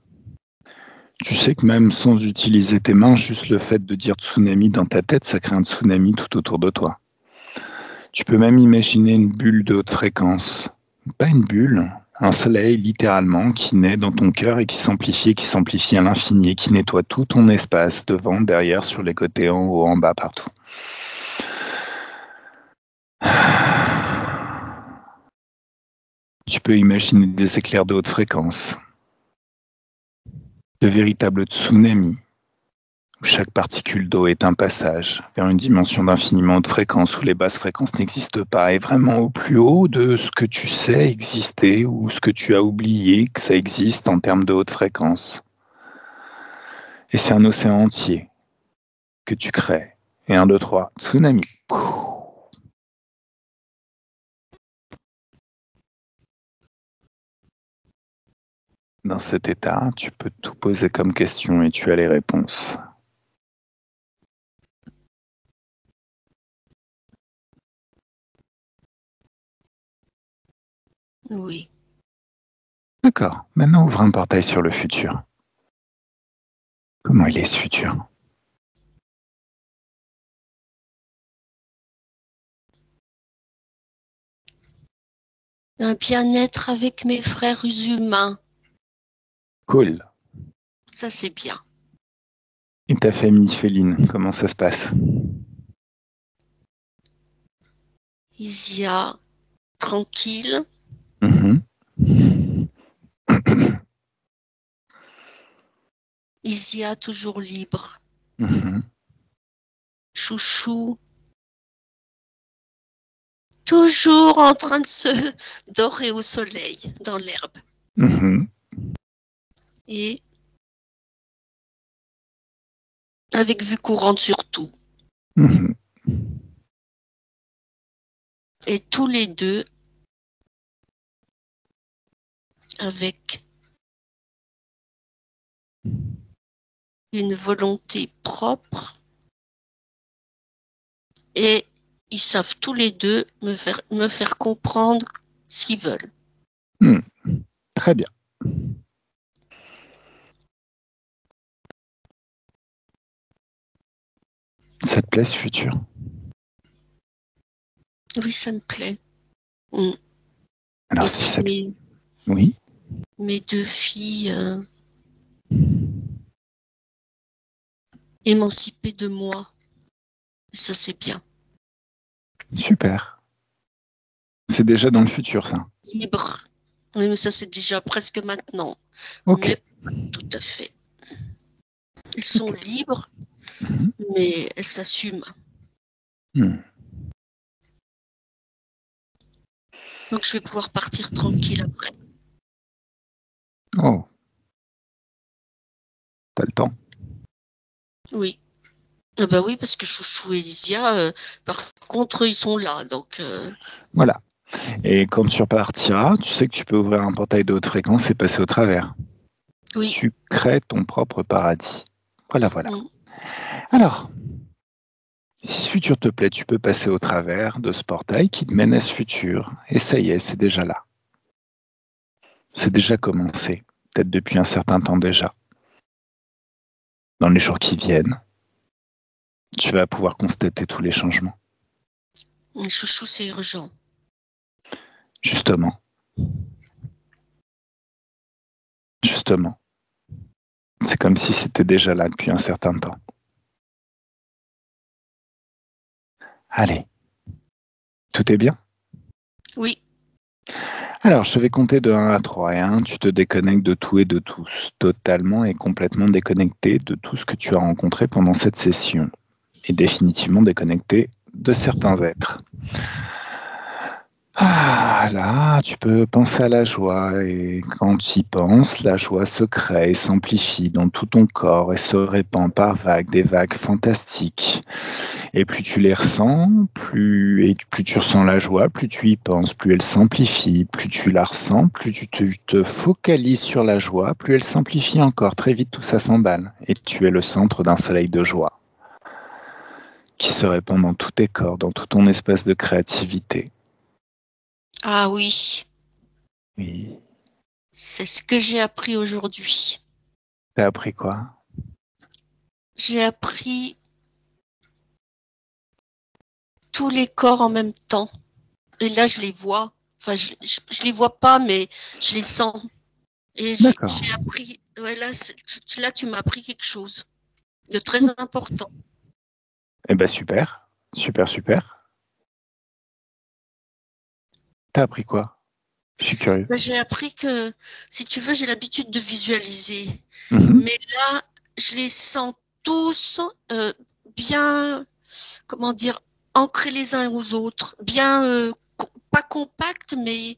Tu sais que même sans utiliser tes mains, juste le fait de dire tsunami dans ta tête, ça crée un tsunami tout autour de toi. Tu peux même imaginer une bulle de haute fréquence. Pas une bulle, un soleil littéralement qui naît dans ton cœur et qui s'amplifie à l'infini et qui nettoie tout ton espace, devant, derrière, sur les côtés, en haut, en bas, partout. Tu peux imaginer des éclairs de haute fréquence, de véritables tsunamis, où chaque particule d'eau est un passage vers une dimension d'infiniment haute fréquence où les basses fréquences n'existent pas, et vraiment au plus haut de ce que tu sais exister ou ce que tu as oublié que ça existe en termes de haute fréquence. Et c'est un océan entier que tu crées. Et 1, 2, 3, tsunami. Dans cet état, tu peux tout poser comme question et tu as les réponses. Oui. D'accord, maintenant ouvre un portail sur le futur. Comment il est ce futur? Un bien-être avec mes frères humains. Cool. Ça, c'est bien. Et ta famille féline, comment ça se passe? Isia, tranquille. Mhm. Isia, toujours libre. Mhm. Chouchou, toujours en train de se dorer au soleil, dans l'herbe. Mhm. Et avec vue courante surtout. Mhm. Et tous les deux avec une volonté propre et ils savent tous les deux me faire comprendre ce qu'ils veulent. Très bien. Ça te plaît ce futur? Oui, ça me plaît. Alors Et si ça... puis Oui. mes deux filles émancipées de moi. Et ça, c'est bien. Super. C'est déjà dans le futur, ça. Libre. Oui, mais ça, c'est déjà presque maintenant. Ok. Mais tout à fait. Elles sont libres, Mhm. mais elles s'assument. Hmm. Donc, je vais pouvoir partir tranquille après. Oh, t'as le temps. Oui. Ah bah oui, parce que Chouchou et Lysia, par contre, ils sont là. Donc, Voilà. Et quand tu repartiras, tu sais que tu peux ouvrir un portail de haute fréquence et passer au travers. oui. Tu crées ton propre paradis. Voilà, voilà. Mm. Alors, si ce futur te plaît, tu peux passer au travers de ce portail qui te mène à ce futur. Et ça y est, c'est déjà là. C'est déjà commencé, peut-être depuis un certain temps déjà. Dans les jours qui viennent, tu vas pouvoir constater tous les changements. Chouchou, c'est urgent. Justement, justement. C'est comme si c'était déjà là depuis un certain temps. Allez, tout est bien? Oui. Alors, je vais compter de 1 à 3. Et 1, tu te déconnectes de tout et de tous, totalement et complètement déconnecté de tout ce que tu as rencontré pendant cette session, et définitivement déconnecté de certains êtres. Ah là, tu peux penser à la joie, et quand tu y penses, la joie se crée et s'amplifie dans tout ton corps et se répand par vagues, des vagues fantastiques. Et plus tu les ressens, plus tu ressens la joie, plus tu y penses, plus elle s'amplifie, plus tu la ressens, plus tu te focalises sur la joie, plus elle s'amplifie encore. Très vite, tout ça s'emballe. Et tu es le centre d'un soleil de joie qui se répand dans tous tes corps, dans tout ton espace de créativité. Ah oui. Oui. C'est ce que j'ai appris aujourd'hui. T'as appris quoi? J'ai appris tous les corps en même temps. Et là, je les vois. Enfin, je les vois pas, mais je les sens. Et D'accord. j'ai appris. Ouais, là, tu m'as appris quelque chose de très important. Eh ben super, super, super. T'as appris quoi? Je suis curieux. Ben, j'ai appris que, si tu veux, j'ai l'habitude de visualiser. Mhm. Mais là, je les sens tous bien, comment dire, ancrés les uns aux autres, bien, pas compacts, mais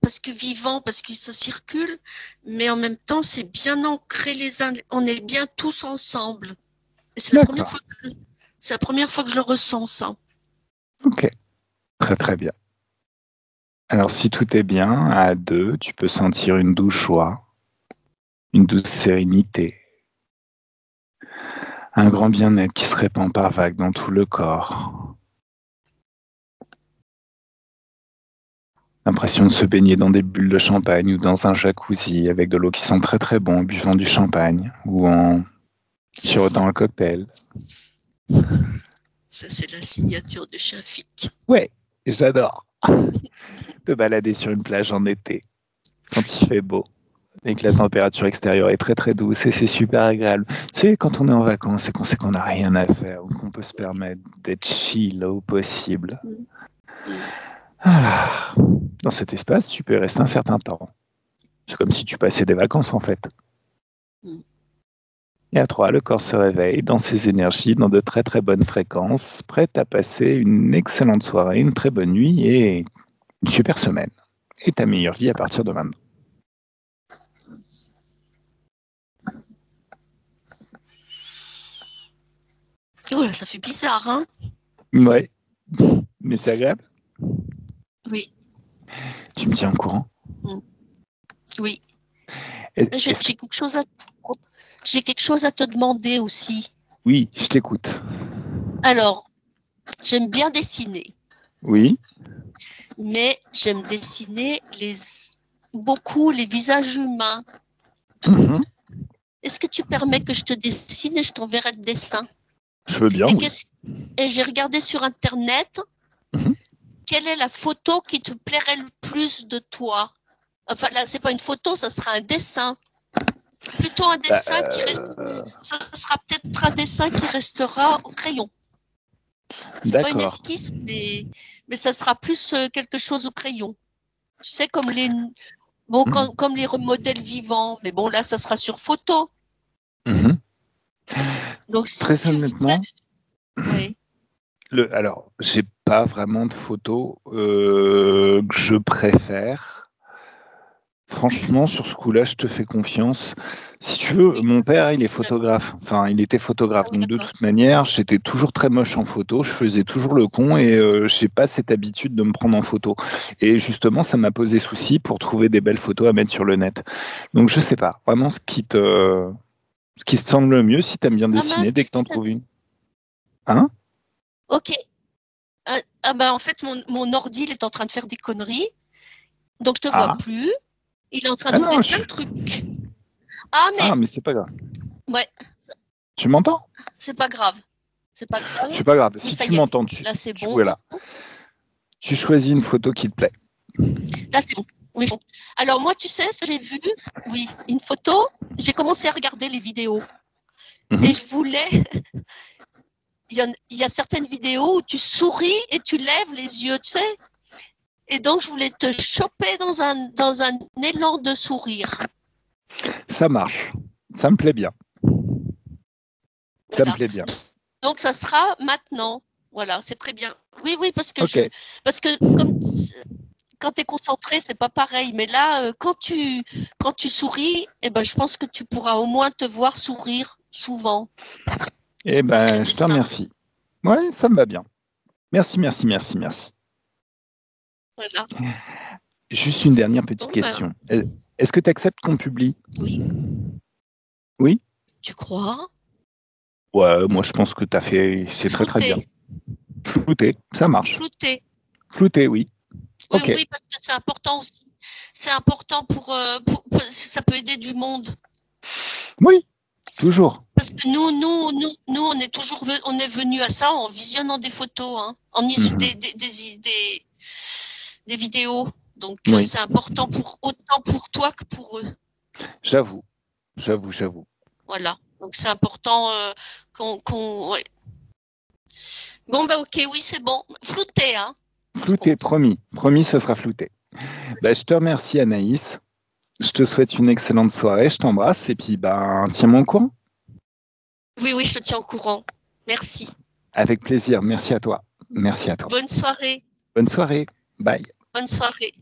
parce que vivants, parce que ça circule, mais en même temps, c'est bien ancré les uns, on est bien tous ensemble. Et D'accord. c'est la première fois que je le ressens, ça. Ok. Très très bien. Alors si tout est bien, à deux, tu peux sentir une douce joie, une douce sérénité, un grand bien-être qui se répand par vagues dans tout le corps. L'impression de se baigner dans des bulles de champagne ou dans un jacuzzi avec de l'eau qui sent très très bon en buvant du champagne ou en Sirotant un cocktail. Ça, c'est la signature de Shafik. Ouais, j'adore. Te balader sur une plage en été, quand il fait beau, et que la température extérieure est très très douce, et c'est super agréable. Tu sais, quand on est en vacances et qu'on sait qu'on n'a rien à faire, ou qu'on peut se permettre d'être chill au possible. Ah, dans cet espace, tu peux rester un certain temps. C'est comme si tu passais des vacances en fait. Et à 3, le corps se réveille dans ses énergies, dans de très très bonnes fréquences, prête à passer une excellente soirée, une très bonne nuit et une super semaine. Et ta meilleure vie à partir de maintenant. Oh là, ça fait bizarre, hein? Ouais, mais c'est agréable. Oui. Tu me tiens au courant? Oui. J'ai quelque chose à te demander aussi. Oui, je t'écoute. Alors, j'aime bien dessiner. Oui. Mais j'aime dessiner beaucoup les visages humains. Est-ce que tu permets que je te dessine et je t'enverrai le dessin? Je veux bien, oui. Et j'ai regardé sur Internet, quelle est la photo qui te plairait le plus de toi? Enfin, là, c'est pas une photo, ça sera un dessin. Plutôt un dessin qui reste. Ça sera peut-être un dessin qui restera au crayon. C'est pas une esquisse, mais ça sera plus quelque chose au crayon. Tu sais, comme les modèles vivants. Mais bon, là, ça sera sur photo. Donc, si très honnêtement, oui. Alors, j'ai pas vraiment de photos que je préfère. Franchement, sur ce coup-là, je te fais confiance. Si tu veux, mon père, il est photographe. Enfin, il était photographe. Donc, de toute manière, j'étais toujours très moche en photo. Je faisais toujours le con et je n'ai pas cette habitude de me prendre en photo. Et justement, ça m'a posé souci pour trouver des belles photos à mettre sur le net. Donc, je sais pas. Vraiment, ce qui te semble le mieux, si tu aimes bien dessiner, dès que tu en trouves une. Hein? Ok. En fait, mon ordi, il est en train de faire des conneries. Donc, je te vois plus. Il est en train d'ouvrir plein de trucs. Mais c'est pas grave. Ouais. Tu m'entends? C'est pas grave. C'est pas grave. C'est pas grave. Si tu m'entends, là, c'est bon. Voilà. Tu choisis une photo qui te plaît. Là, c'est bon. Oui. Alors, moi, tu sais, ce que j'ai vu, oui, une photo, j'ai commencé à regarder les vidéos. Et je voulais... Il y a certaines vidéos où tu souris et tu lèves les yeux, tu sais. Et donc, je voulais te choper dans un élan de sourire. Ça marche. Ça me plaît bien. Ça me plaît bien. Donc, ça sera maintenant. Voilà, c'est très bien. Oui, parce que quand tu es concentré, c'est pas pareil. Mais là, quand tu souris, je pense que tu pourras au moins te voir sourire souvent. Je te remercie. Ouais, ça me va bien. Merci. Voilà. Juste une dernière petite question. Est-ce que tu acceptes qu'on publie? Oui. Oui? Tu crois? Ouais, moi je pense que tu as fait... C'est très bien. Flouté, ça marche. Flouté, oui. Oui, parce que c'est important aussi. C'est important pour ça peut aider du monde. Oui, toujours. Parce que nous, on est venu à ça en visionnant des photos, hein, en des vidéos. Donc c'est important autant pour toi que pour eux. J'avoue. Voilà. Donc c'est important ouais. Bon ok, oui c'est bon. Flouté, hein. Flouté, promis. Promis, ça sera flouté. Je te remercie Anaïs. Je te souhaite une excellente soirée. Je t'embrasse et puis tiens-moi au courant. Oui, je te tiens au courant. Merci. Avec plaisir. Merci à toi. Bonne soirée. Bonne soirée. Bye. Bonne soirée.